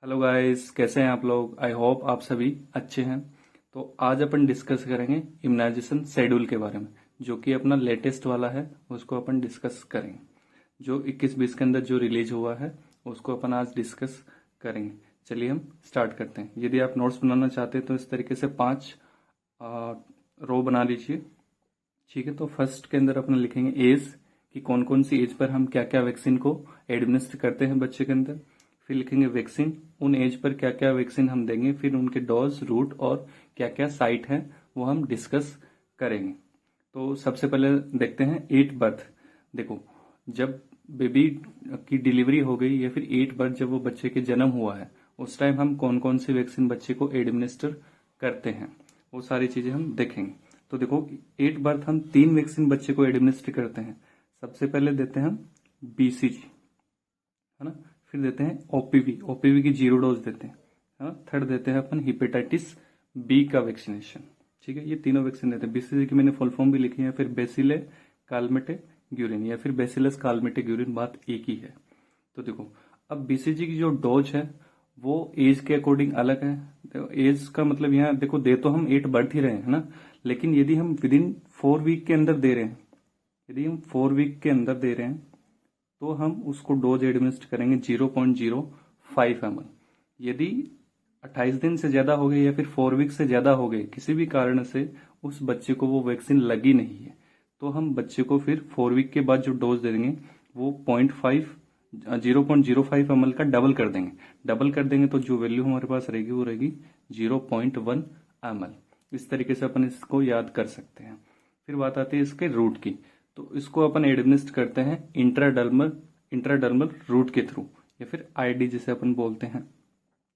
Hello guys, कैसे हैं आप लोग। आई होप आप सभी अच्छे हैं। तो आज अपन डिस्कस करेंगे इम्यूनाइजेशन शेड्यूल के बारे में, जो कि अपना लेटेस्ट वाला है। उसको अपन डिस्कस करेंगे। जो 21-20 के अंदर जो रिलीज हुआ है उसको अपन आज डिस्कस करेंगे। चलिए हम स्टार्ट करते हैं। यदि आप नोट्स बनाना चाहते हैं तो इस तरीके से 5 रो बना लीजिए। ठीक है, तो फर्स्ट के अंदर अपन लिखेंगे एज, कि कौन कौन सी एज पर हम क्या क्या वैक्सीन को एडमिनिस्टर करते हैं बच्चे के अंदर। फिर लिखेंगे वैक्सीन, उन एज पर क्या क्या वैक्सीन हम देंगे। फिर उनके डोज, रूट और क्या क्या साइट है वो हम डिस्कस करेंगे। तो सबसे पहले देखते हैं 8 बर्थ। देखो, जब बेबी की डिलीवरी हो गई या फिर 8 बर्थ जब वो बच्चे के जन्म हुआ है, उस टाइम हम कौन कौन सी वैक्सीन बच्चे को एडमिनिस्टर करते हैं, वो सारी चीजें हम देखेंगे। तो देखो, 8 बर्थ हम 3 वैक्सीन बच्चे को एडमिनिस्टर करते हैं। सबसे पहले देते हैं हम बीसीजी, है ना। फिर देते हैं ओपीवी, ओपीवी की 0 डोज देते हैं, है ना। थर्ड देते हैं अपन हेपेटाइटिस बी का वैक्सीनेशन। ठीक है, ये तीनों वैक्सीन देते हैं। बीसीजी की मैंने फुल फॉर्म भी लिखी है, फिर बेसिले कालमेटे ग्यूरिन या फिर बेसिलस कालमेटे ग्यूरिन, बात एक ही है। तो देखो, अब बीसीजी की जो डोज है वो एज के अकॉर्डिंग अलग है। तो एज का मतलब यहाँ देखो, दे तो हम 8 बढ़ ही रहे हैं, है ना। लेकिन यदि हम विद इन 4 वीक के अंदर दे रहे हैं, यदि हम 4 वीक के अंदर दे रहे हैं तो हम उसको डोज एडमिनिस्टर करेंगे 0.05 ml। यदि 28 दिन से ज्यादा हो गए या फिर 4 वीक से ज्यादा हो गए, किसी भी कारण से उस बच्चे को वो वैक्सीन लगी नहीं है, तो हम बच्चे को फिर 4 वीक के बाद जो डोज दे देंगे वो 0.05 ml का डबल कर देंगे। डबल कर देंगे तो जो वैल्यू हमारे पास रहेगी वो रहेगी 0.1 ml। इस तरीके से अपन इसको याद कर सकते हैं। फिर बात आती है इसके रूट की। तो इसको अपन एडमिनिस्ट करते हैं इंट्राडर्मल रूट के थ्रू, या फिर आईडी जिसे अपन बोलते हैं।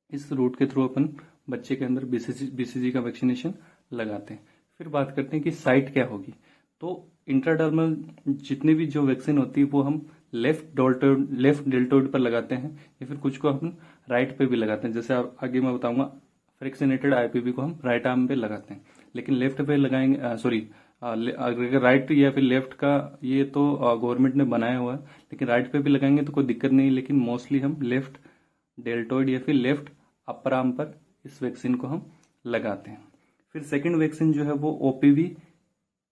इस रूट के थ्रू अपन बच्चे के अंदर बीसीजी का वैक्सीनेशन लगाते हैं। फिर बात करते हैं कि साइट क्या होगी। तो इंट्राडर्मल जितनी भी जो वैक्सीन होती है वो हम लेफ्ट डेल्टोइड पर लगाते हैं, या फिर कुछ को हम राइट पे भी लगाते हैं। जैसे आगे मैं बताऊंगा, फ्रैक्शनेटेड आईपीवी को हम राइट आर्म पे लगाते हैं, लेकिन लेफ्ट पे लगाएंगे, सॉरी, अगर राइट या फिर लेफ्ट का ये तो गवर्नमेंट ने बनाया हुआ है, लेकिन राइट पे भी लगाएंगे तो कोई दिक्कत नहीं। लेकिन मोस्टली हम लेफ्ट डेल्टोइड या फिर लेफ्ट अपर आर्म पर इस वैक्सीन को हम लगाते हैं। फिर सेकंड वैक्सीन जो है वो ओपीवी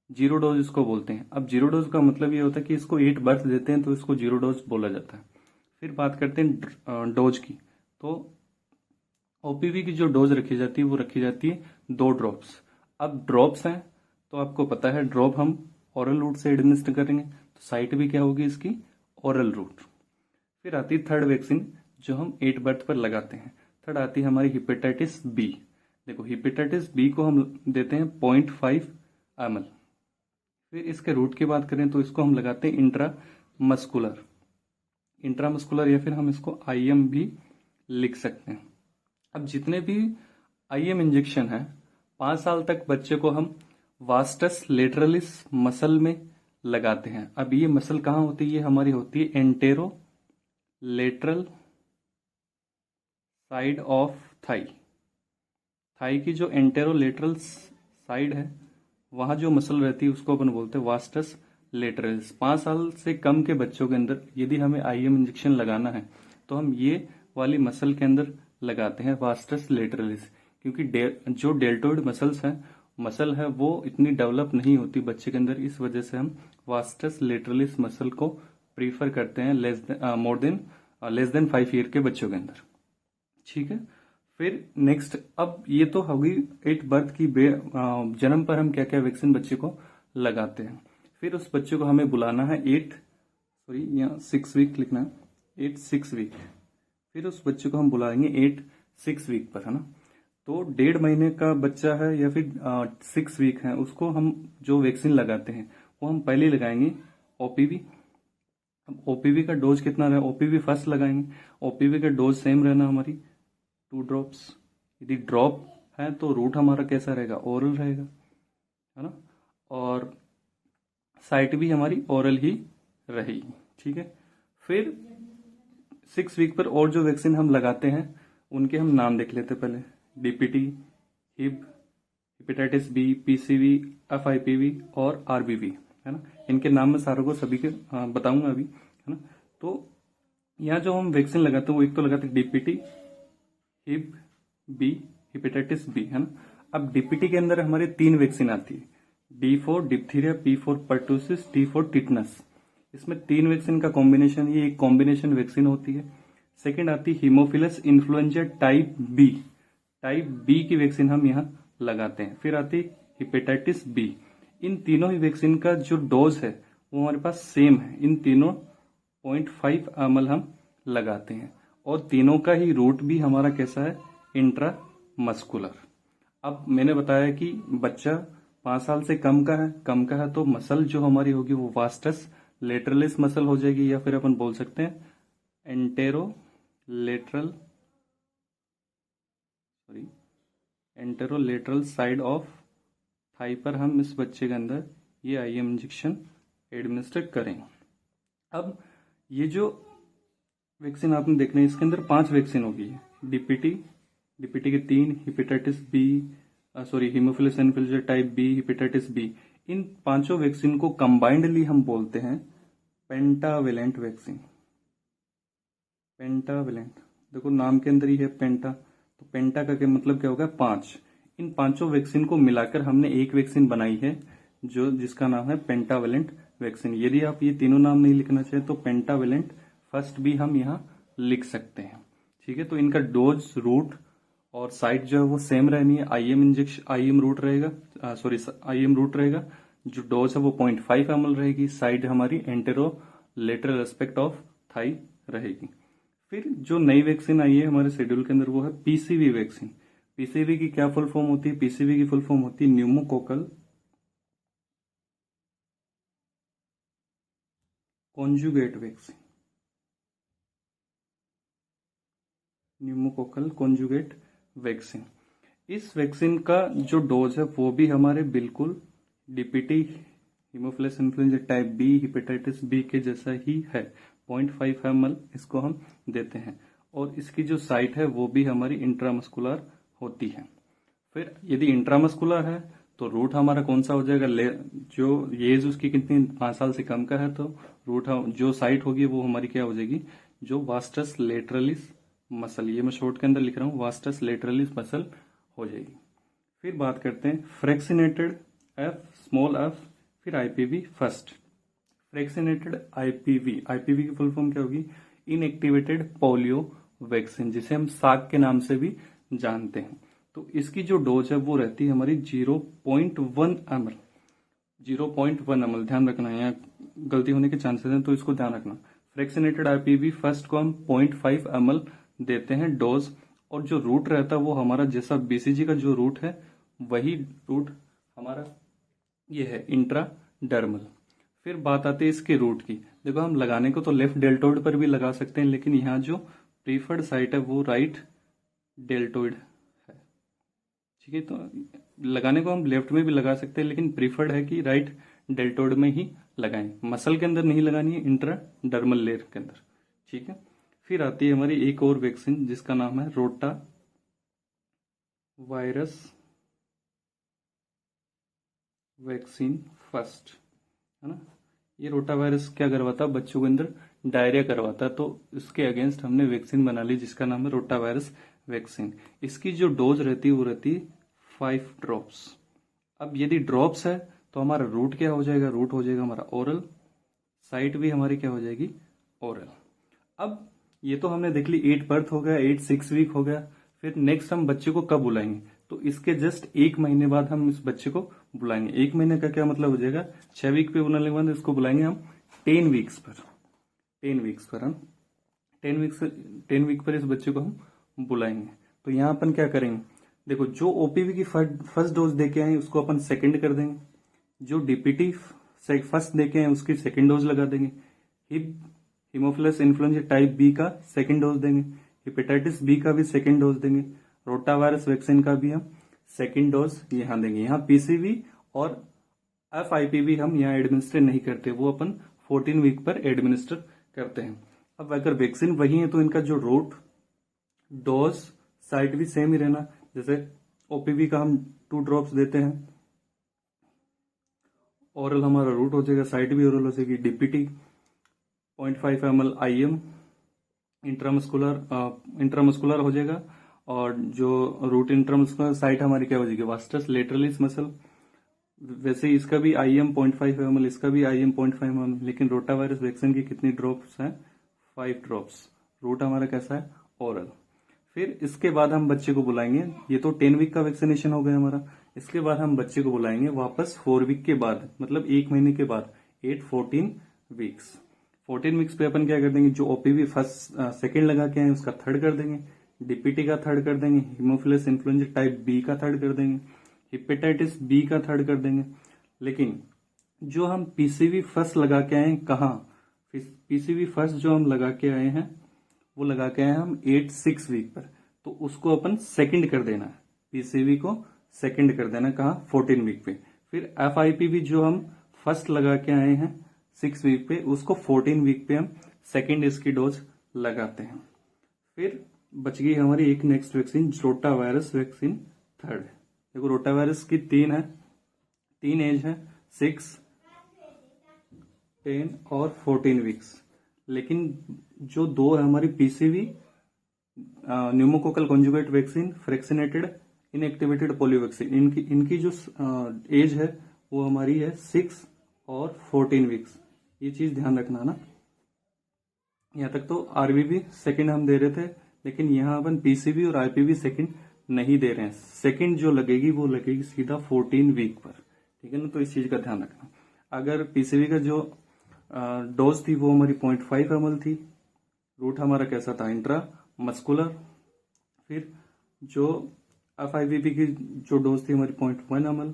0 डोज इसको बोलते हैं। अब 0 डोज का मतलब ये होता है कि इसको 8 बर्थ देते हैं तो इसको 0 डोज बोला जाता है। फिर बात करते हैं डोज की। तो ओपीवी की जो डोज रखी जाती है वो रखी जाती है 2 ड्रॉप्स। अब ड्रॉप्स हैं तो आपको पता है ड्रॉप हम ओरल रूट से एडमिनिस्टर करेंगे, तो साइट भी क्या होगी इसकी, ओरल रूट। फिर आती है थर्ड वैक्सीन जो हम 8 बर्थ पर लगाते हैं। थर्ड आती है हमारी हेपेटाइटिस बी। देखो, हेपेटाइटिस बी को हम देते हैं 0.5 ml। फिर इसके रूट की बात करें तो इसको हम लगाते हैं इंट्रामस्कुलर या फिर हम इसको आईएम भी लिख सकते हैं। अब जितने भी आईएम इंजेक्शन है, 5 साल तक बच्चे को हम वास्टस लेटरलिस मसल में लगाते हैं। अब ये मसल कहाँ होती है, ये हमारी होती है antero lateral side of thigh. Thigh की जो एंटेरो लेटरल साइड है, वहां जो मसल रहती है उसको अपन बोलते हैं वास्टस लेटरलिस। 5 साल से कम के बच्चों के अंदर यदि हमें आईएम इंजेक्शन लगाना है तो हम ये वाली मसल के अंदर लगाते हैं, वास्टस लेटरलिस। क्योंकि जो डेल्टोइड मसल है वो इतनी डेवलप नहीं होती बच्चे के अंदर, इस वजह से हम वास्टस लेटरलिस मसल को प्रीफर करते हैं लेस देन 5 ईयर के बच्चों के अंदर। ठीक है। फिर नेक्स्ट, अब ये तो होगी 8 बर्थ की जन्म पर हम क्या क्या वैक्सीन बच्चे को लगाते हैं। फिर उस बच्चे को हमें बुलाना है 6 वीक लिखना है, 6 वीक। फिर उस बच्चे को हम बुलाएंगे 6 वीक पर, है ना। तो 1.5 महीने का बच्चा है या फिर 6 वीक है, उसको हम जो वैक्सीन लगाते हैं वो हम पहले लगाएंगे ओपीवी। अब ओपीवी का डोज कितना रहे, ओपीवी फर्स्ट लगाएंगे। ओपीवी का डोज सेम रहना हमारी 2 ड्रॉप्स। यदि ड्रॉप है तो रूट हमारा कैसा रहेगा, ओरल रहेगा, है ना। और साइट भी हमारी ओरल ही रहेगी। ठीक है। फिर 6 वीक पर और जो वैक्सीन हम लगाते हैं उनके हम नाम देख लेते हैं पहले। DPT, Hib, hepatitis B, PCV, FIPV और आरबीवी, है ना। इनके नाम में सारों को सभी के बताऊंगा अभी, है ना। तो यहाँ जो हम वैक्सीन लगाते हैं वो एक तो लगाते हैं DPT, Hib B, hepatitis B, है ना। अब डीपीटी के अंदर हमारे 3 वैक्सीन आती है, D4 diphtheria, P4 pertussis, T4 tetanus. इसमें 3 वैक्सीन का कॉम्बिनेशन, ये एक कॉम्बिनेशन वैक्सीन होती है। सेकेंड आती है haemophilus influenza type B, type B की वैक्सीन हम यहाँ लगाते हैं। फिर आती हेपेटाइटिस बी। इन तीनों ही वैक्सीन का जो डोज है वो हमारे पास सेम है, इन तीनों 0.5 ml हम लगाते हैं, और तीनों का ही रूट भी हमारा कैसा है, इंट्रामस्कुलर। अब मैंने बताया कि बच्चा 5 साल से कम का है तो मसल जो हमारी होगी वो वास्टस लेटरलिस मसल हो जाएगी, या फिर अपन बोल सकते हैं एंटेरोलेटरल साइड ऑफ थाई पर हम इस बच्चे के अंदर ये आईएम इंजेक्शन एडमिनिस्टर करेंगे। अब ये जो वैक्सीन आपने देखना है, इसके अंदर 5 वैक्सीन होगी, डीपीटी के 3, hepatitis B, haemophilus influenza type B, hepatitis B. इन पांचों वैक्सीन को कंबाइंडली हम बोलते हैं पेंटावेलेंट वैक्सीन। पेंटावेलेंट, देखो नाम के अंदर ही है पेंटा, तो पेंटा का क्या मतलब क्या होगा, 5। इन पांचों वैक्सीन को मिलाकर हमने एक वैक्सीन बनाई है जो जिसका नाम है पेंटावेलेंट वैक्सीन। यदि आप ये तीनों नाम नहीं लिखना चाहे तो पेंटावेलेंट फर्स्ट भी हम यहाँ लिख सकते हैं, ठीक है। तो इनका डोज, रूट और साइट जो है वो सेम रहनी है। आईएम रूट रहेगा, जो डोज है वो 0.5 ml रहेगी, साइड हमारी antero lateral aspect of thigh रहेगी। फिर जो नई वैक्सीन आई है हमारे शेड्यूल के अंदर वो है पीसीवी वैक्सीन। पीसीवी की क्या फुल फॉर्म होती है, पीसीवी की फुल फॉर्म होती है pneumococcal conjugate vaccine. Pneumococcal conjugate vaccine. इस वैक्सीन का जो डोज है वो भी हमारे बिल्कुल DPT, haemophilus influenza type B, hepatitis B के जैसा ही है, 0.5 ml इसको हम देते हैं, और इसकी जो साइट है वो भी हमारी इंट्रामस्कुलर होती है। फिर यदि इंट्रामस्कुलर है तो रूट हमारा कौन सा हो जाएगा, जो एज उसकी कितनी 5 साल से कम का है तो रूट जो साइट होगी वो हमारी क्या हो जाएगी, जो वास्टस लेटरलिस मसल, ये मैं शॉर्ट के अंदर लिख रहा हूँ, वास्टस लेटरलिस मसल हो जाएगी। फिर बात करते हैं फ्रैक्सिनेटेड एफ, स्मॉल एफ, फिर आईपीवी फर्स्ट। फ्रैक्सिनेटेड आईपीवी, आईपीवी की फुल फॉर्म क्या होगी, इनएक्टिवेटेड पोलियो वैक्सीन, जिसे हम साग के नाम से भी जानते हैं। तो इसकी जो डोज है वो रहती है हमारी 0.1 ml। 0.1 ml ध्यान रखना, यहाँ गलती होने के चांसेस हैं तो इसको ध्यान रखना। फ्रैक्सिनेटेड आईपीवी फर्स्ट को हम 0.5 ml देते हैं डोज, और जो रूट रहता है वो हमारा जैसा बीसीजी का जो रूट है वही रूट हमारा ये है, इंट्राडर्मल। फिर बात आती है इसके रूट की। देखो हम लगाने को तो लेफ्ट डेल्टोइड पर भी लगा सकते हैं, लेकिन यहाँ जो प्रीफर्ड साइट है वो राइट डेल्टोइड है, ठीक है। तो लगाने को हम लेफ्ट में भी लगा सकते हैं, लेकिन प्रीफर्ड है कि राइट डेल्टोइड में ही लगाएं, मसल के अंदर नहीं लगानी है, इंट्राडर्मल लेयर के अंदर, ठीक है। फिर आती है हमारी एक और वैक्सीन जिसका नाम है रोटा वायरस वैक्सीन फर्स्ट, है ना। ये रोटा वायरस क्या करवाता है, बच्चों के अंदर डायरिया करवाता है, तो इसके अगेंस्ट हमने वैक्सीन बना ली जिसका नाम है रोटा वायरस वैक्सीन। इसकी जो डोज रहती है वो रहती है 5 ड्रॉप्स। अब यदि ड्रॉप्स है तो हमारा रूट क्या हो जाएगा, रूट हो जाएगा हमारा ओरल, साइट भी हमारी क्या हो जाएगी, ओरल। अब ये तो हमने देख ली 8 बर्थ हो गया, 8 6 वीक हो गया। फिर नेक्स्ट हम बच्चे को कब बुलाएंगे, तो इसके जस्ट 1 महीने बाद हम इस बच्चे को बुलाएंगे। 1 महीने का क्या मतलब हो जाएगा, 6 वीक पे बुलाने के बाद इसको बुलाएंगे हम 10 वीक्स पर। 10 वीक्स पर हम 10 वीक पर इस बच्चे को हम बुलाएंगे। तो यहाँ अपन क्या करेंगे, देखो जो ओपीवी की फर्स्ट डोज देके आए उसको अपन सेकंड कर देंगे, जो डीपीटी फर्स्ट देके आए उसकी सेकंड डोज लगा देंगे, हीमोफिलस इन्फ्लुएंजा टाइप बी का सेकंड डोज देंगे, हेपेटाइटिस बी का भी सेकंड डोज देंगे, रोटा वायरस वैक्सीन का भी हम सेकंड डोज यहाँ देंगे। यहाँ पीसीवी और एफआईपीवी हम यहाँ एडमिनिस्टर नहीं करते, वो अपन 14 वीक पर एडमिनिस्टर करते हैं। अब अगर वैक्सीन वही है तो इनका जो रूट, डोज, साइट भी सेम ही रहना। जैसे ओपीवी का हम 2 ड्रॉप्स देते हैं, ओरल हमारा रूट हो जाएगा, साइट भी ओरल हो जाएगी। डीपीटी 0.5 ml आईएम इंट्रामस्कुलर हो जाएगा, और जो रूट इंटरम्स का साइट हमारी क्या हो जाएगी, वास्टस लेटरलिस मसल। वैसे ही इसका भी IM 0.5 ml, इसका भी IM 0.5 ml, लेकिन रोटावायरस वैक्सीन की कितनी ड्रॉप्स हैं, 5 ड्रॉप्स। रूट हमारा कैसा है, ओरल। फिर इसके बाद हम बच्चे को बुलाएंगे, ये तो 10 वीक का वैक्सीनेशन हो गया हमारा। इसके बाद हम बच्चे को बुलाएंगे वापस 4 वीक के बाद, मतलब 1 महीने के बाद, 14 वीक्स। 14 वीक्स पे अपन क्या कर देंगे, जो OPV फर्स्ट सेकेंड लगा के आए उसका थर्ड कर देंगे, DPT का थर्ड कर देंगे, हीमोफिलस इन्फ्लुएंजा टाइप B का थर्ड कर देंगे, हेपेटाइटिस B का थर्ड कर देंगे। लेकिन जो हम PCV फर्स्ट लगा के आए हैं, कहाँ, PCV फर्स्ट जो हम लगा के आए हैं वो लगा के आए हैं हम 8-6 वीक पर, तो उसको अपन सेकंड कर देना है, PCV को सेकंड कर देना, कहाँ, 14 वीक पे। फिर FIPV जो हम फर्स्ट लगा के आए हैं 6 वीक पे, उसको 14 वीक पे हम सेकंड इसकी डोज लगाते हैं। फिर बच गई हमारी एक next vaccine, rota virus vaccine third. देखो रोटा वायरस की 3 एज है, 6, 10 और 14 वीक्स। लेकिन जो 2 है हमारी PCV pneumococcal conjugate vaccine, fractional inactivated polio vaccine, इनकी जो एज है वो हमारी है 6 और 14 वीक्स। ये चीज ध्यान रखना ना। यहाँ तक तो RBV सेकंड हम दे रहे थे, लेकिन यहाँ अपन PCV और IPV सेकंड नहीं दे रहे हैं। सेकंड जो लगेगी वो लगेगी सीधा 14 वीक पर, ठीक है ना। तो इस चीज का ध्यान रखना। अगर PCV का जो डोज थी वो हमारी 0.5 ml थी, रूट हमारा कैसा था, इंट्रा मस्कुलर। फिर जो FIVP की जो डोज थी हमारी 0.1 ml,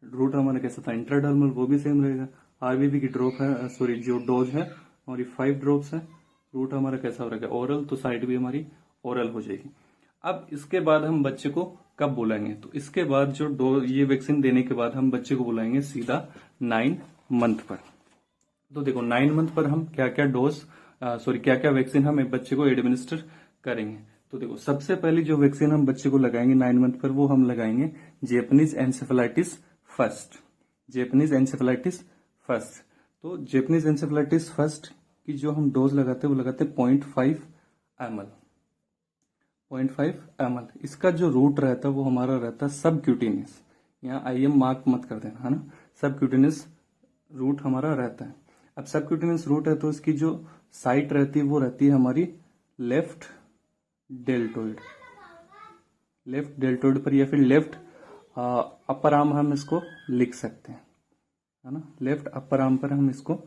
रूट हमारा कैसा था, इंट्राडर्मल, वो भी सेम रहेगा। RBV की ड्रॉप है, सॉरी जो डोज है हमारी 5 ड्रॉप्स है, रूट हमारा कैसा हो रहेगा, ओरल, तो साइड भी हमारी ओरल हो जाएगी। अब इसके बाद हम बच्चे को कब बुलाएंगे, तो इसके बाद जो ये वैक्सीन देने के बाद हम बच्चे को बुलाएंगे सीधा 9 मंथ पर। तो देखो 9 मंथ पर हम क्या क्या डोज, क्या क्या वैक्सीन हम एक बच्चे को एडमिनिस्टर करेंगे। तो देखो सबसे पहली जो वैक्सीन हम बच्चे को लगाएंगे 9 मंथ पर, वो हम लगाएंगे Japanese encephalitis first. Japanese encephalitis first, तो जेपनीज एंसेफेलाइटिस फर्स्ट की जो हम डोज लगाते हैं वो लगाते हैं 0.5 ml। 0.5 ml। इसका जो रूट रहता है वो हमारा रहता है सब क्यूटेनियस, यहाँ IM मार्क मत कर देना, है ना। सब क्यूटेनियस रूट हमारा रहता है। अब सब क्यूटेनियस रूट है तो इसकी जो साइट रहती है वो रहती है हमारी लेफ्ट डेल्टोइड, लेफ्ट डेल्टोइड पर, या फिर लेफ्ट अपर आर्म हम इसको लिख सकते हैं, है ना। लेफ्ट अपर आर्म पर हम इसको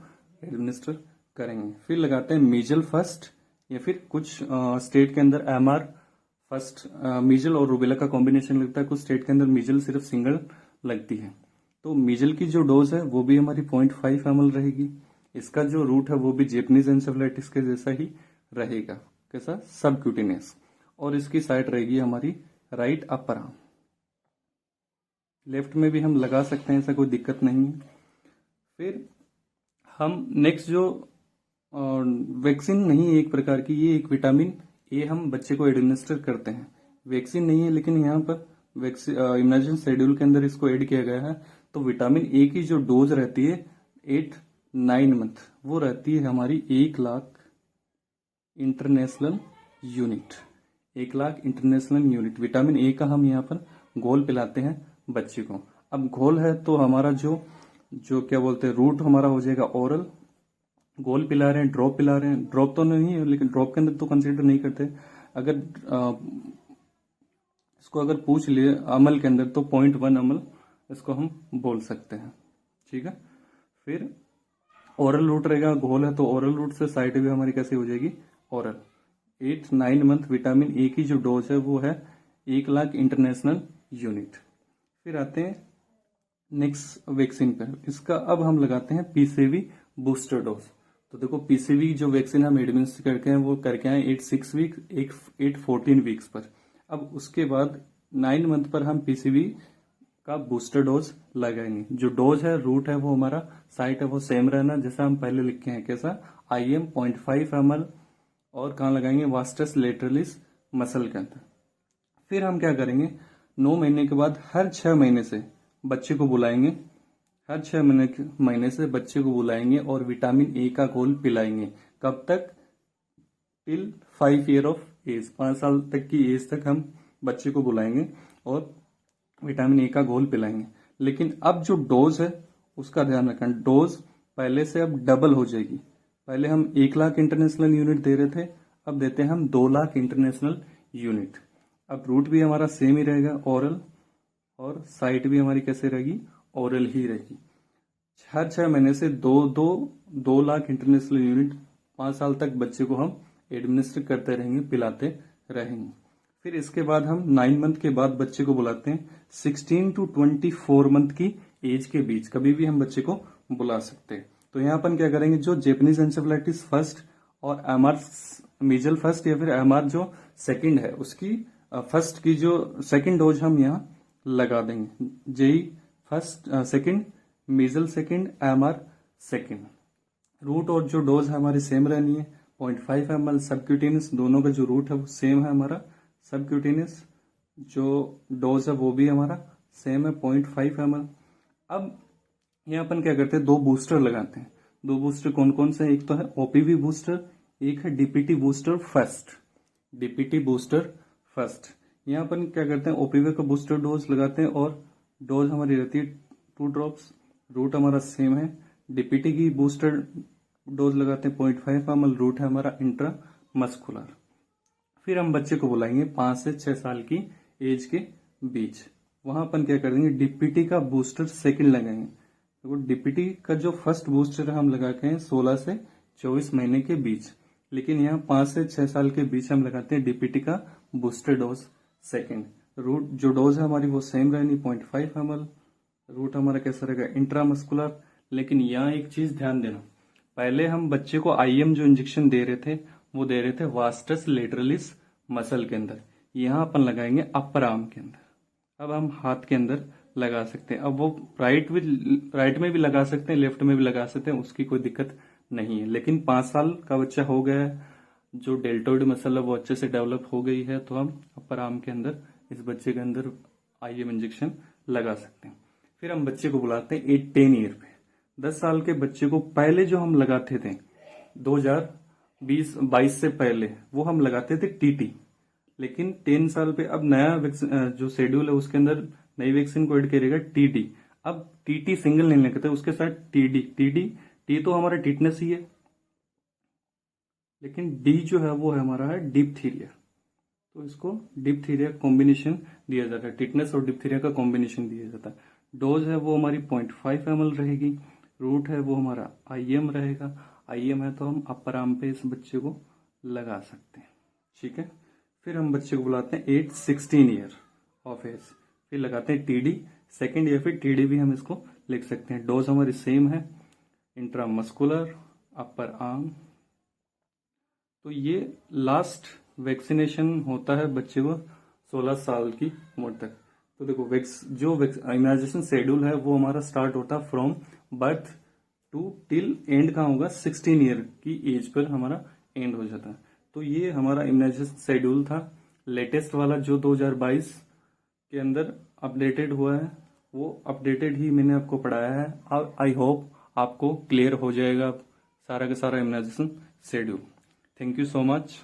एडमिनिस्टर करेंगे। फिर लगाते हैं मीजल फर्स्ट, या फिर कुछ स्टेट के अंदर MR फर्स्ट, मीजल और रूबेला का कॉम्बिनेशन लगता है, कुछ स्टेट के अंदर मीजल सिर्फ सिंगल लगती है। तो मीजल की जो डोज है वो भी हमारी 0.5 ml रहेगी। इसका जो रूट है वो भी जेपनीज एंसेफेलाइटिस के जैसा ही रहेगा, कैसा, सब क्यूटेनियस, और इसकी साइट रहेगी हमारी राइट अपर आर्म। लेफ्ट में भी हम लगा सकते हैं, ऐसा कोई दिक्कत नहीं है। फिर हम नेक्स्ट जो वैक्सीन नहीं है एक प्रकार की, ये एक विटामिन ए हम बच्चे को एडमिनिस्टर करते हैं। वैक्सीन नहीं है, लेकिन यहाँ पर इम्यूनाइजेशन शेड्यूल के अंदर इसको ऐड किया गया है। तो विटामिन ए की जो डोज रहती है 8-9 मंथ, वो रहती है हमारी 1 lakh international unit. 1 lakh international unit vitamin A का हम यहाँ पर घोल पिलाते हैं बच्चे को। अब घोल है तो हमारा जो क्या बोलते हैं, रूट हमारा हो जाएगा ओरल। घोल पिला रहे हैं, ड्रॉप पिला रहे हैं, ड्रॉप तो नहीं है, लेकिन ड्रॉप के अंदर तो कंसीडर नहीं करते। अगर इसको अगर पूछ लिए अमल के अंदर तो 0.1 ml इसको हम बोल सकते हैं, ठीक है। फिर ओरल रूट रहेगा, घोल है तो ओरल रूट से साइड भी हमारी कैसे हो जाएगी, ओरल। 8-9 मंथ विटामिन ए की जो डोज है वो है 1 लाख इंटरनेशनल यूनिट। फिर आते हैं नेक्स्ट वैक्सीन पर। इसका अब हम लगाते हैं PCV बूस्टर डोज। तो देखो PCV जो वैक्सीन हम एडमिनिस्टर करके हैं वो करके आए 8-6 वीक, 8-14 वीक्स पर। अब उसके बाद 9 मंथ पर हम PCV का बूस्टर डोज लगाएंगे। जो डोज है, रूट है, वो हमारा साइट है वो सेम रहना जैसा हम पहले लिखे हैं, कैसा, IM 0.5 ml, और कहाँ लगाएंगे, वास्टस लेटरलिस मसल के अंदर। फिर हम क्या करेंगे, 9 महीने के बाद हर 6 महीने से बच्चे को बुलाएंगे, हर 6 महीने से बच्चे को बुलाएंगे और विटामिन ए का घोल पिलाएंगे। कब तक, टिल 5 ईयर ऑफ एज, 5 साल तक की एज तक हम बच्चे को बुलाएंगे और विटामिन ए का घोल पिलाएंगे। लेकिन अब जो डोज है उसका ध्यान रखना, डोज पहले से अब डबल हो जाएगी। पहले हम 1 लाख इंटरनेशनल यूनिट दे रहे थे, अब देते हैं हम 2 लाख इंटरनेशनल यूनिट। अब रूट भी हमारा सेम ही रहेगा ओरल, और साइट भी हमारी कैसे रहेगी, ओरल ही रहेगी। हर 6 महीने से 2 लाख इंटरनेशनल यूनिट 5 साल तक बच्चे को हम एडमिनिस्टर करते रहेंगे, पिलाते रहेंगे। फिर इसके बाद हम 9 मंथ के बाद बच्चे को बुलाते हैं। 16 to 24 मंथ की एज के बीच कभी भी हम बच्चे को बुला सकते हैं। तो यहाँ अपन क्या करेंगे, जो जेपनीज एंसेफेलाइटिस फर्स्ट और एमआर मीजल फर्स्ट या फिर एमआर जो सेकंड है उसकी फर्स्ट की जो सेकंड डोज हम यहाँ लगा देंगे। JE first second, measles second, MR second. Root और जो डोज है हमारी सेम रहनी है, 0.5 ml सबक्यूटेनियस, दोनों का जो रूट है वो सेम है हमारा। सबक्यूटेनियस जो डोज है वो भी हमारा सेम है, 0.5 ml। अब यहाँ अपन क्या करते हैं, 2 बूस्टर लगाते हैं। 2 बूस्टर कौन कौन से हैं, एक तो है ओपीवी बूस्टर, एक है DPT booster first. DPT booster first, यहाँ अपन क्या करते हैं, ओपीवी का बूस्टर डोज लगाते हैं और डोज हमारी रहती है 2 ड्रॉप्स। रूट हमारा सेम है। डीपीटी की बूस्टर डोज लगाते हैं 0.5 ml, रूट है हमारा इंट्रा मस्कुलर। फिर हम बच्चे को बुलाएंगे 5 से 6 साल की एज के बीच। वहां अपन क्या करेंगे, डीपीटी का बूस्टर सेकंड लगाएंगे। तो डीपीटी का जो फर्स्ट बूस्टर हम लगा के हैं 16 से 24 महीने के बीच, लेकिन यहाँ 5 से 6 साल के बीच हम लगाते हैं डीपीटी का बूस्टर डोज सेकंड। रूट जो डोज है हमारी वो सेम रहनी, 0.5 ml। रूट हमारा कैसा रहेगा, इंट्रामस्कुलर। लेकिन यहाँ एक चीज ध्यान देना, पहले हम बच्चे को आईएम जो इंजेक्शन दे रहे थे वो दे रहे थे वास्टस लेटरलिस मसल के अंदर, यहाँ अपन लगाएंगे अपर आर्म के अंदर। अब हम हाथ के अंदर लगा सकते हैं। अब वो राइट में भी लगा सकते हैं, लेफ्ट में भी लगा सकते हैं, उसकी कोई दिक्कत नहीं है। लेकिन 5 साल का बच्चा हो गया है, जो डेल्टोइड मसल है वो अच्छे से डेवलप हो गई है, तो हम अपर आर्म के अंदर इस बच्चे के अंदर आईएम इंजेक्शन लगा सकते हैं। फिर हम बच्चे को बुलाते हैं 10 ईयर पे। 10 साल के बच्चे को पहले जो हम लगाते थे 2022 से पहले वो हम लगाते थे टीटी। लेकिन 10 साल पे अब नया जो शेड्यूल है उसके अंदर नई वैक्सीन को ऐड करेगा टीटी। अब टीटी सिंगल नहीं लगाते, उसके साथ टी तो हमारा टिटनेस ही है, लेकिन डी जो है वो है हमारा है डिप्थीरिया। तो इसको डिप्थीरिया कॉम्बिनेशन दिया जाता है, टिटनेस और डिप्थीरिया का कॉम्बिनेशन दिया जाता है। डोज है वो हमारी 0.5 ml रहेगी। रूट है वो हमारा आईएम रहेगा। आईएम है तो हम अपर आर्म पे इस बच्चे को लगा सकते हैं, ठीक है। फिर हम बच्चे को बुलाते हैं 8-16 ईयर ऑफ एज, फिर लगाते हैं टीडी सेकेंड या फिर टीडी भी हम इसको लिख सकते हैं। डोज हमारी सेम है, इंट्रामस्कुलर, अपर आर्म। तो ये लास्ट वैक्सीनेशन होता है बच्चे को 16 साल की उम्र तक। तो देखो जो इम्यूनाइजेशन शेड्यूल है वो हमारा स्टार्ट होता है from birth to till end कहाँ होगा, 16 ईयर की एज पर हमारा एंड हो जाता है। तो ये हमारा इम्यूनाइजेशन शेड्यूल था, लेटेस्ट वाला जो 2022 के अंदर अपडेटेड हुआ है, वो अपडेटेड ही मैंने आपको पढ़ाया है। आई होप आपको क्लियर हो जाएगा सारा का सारा immunisation schedule. Thank you so much.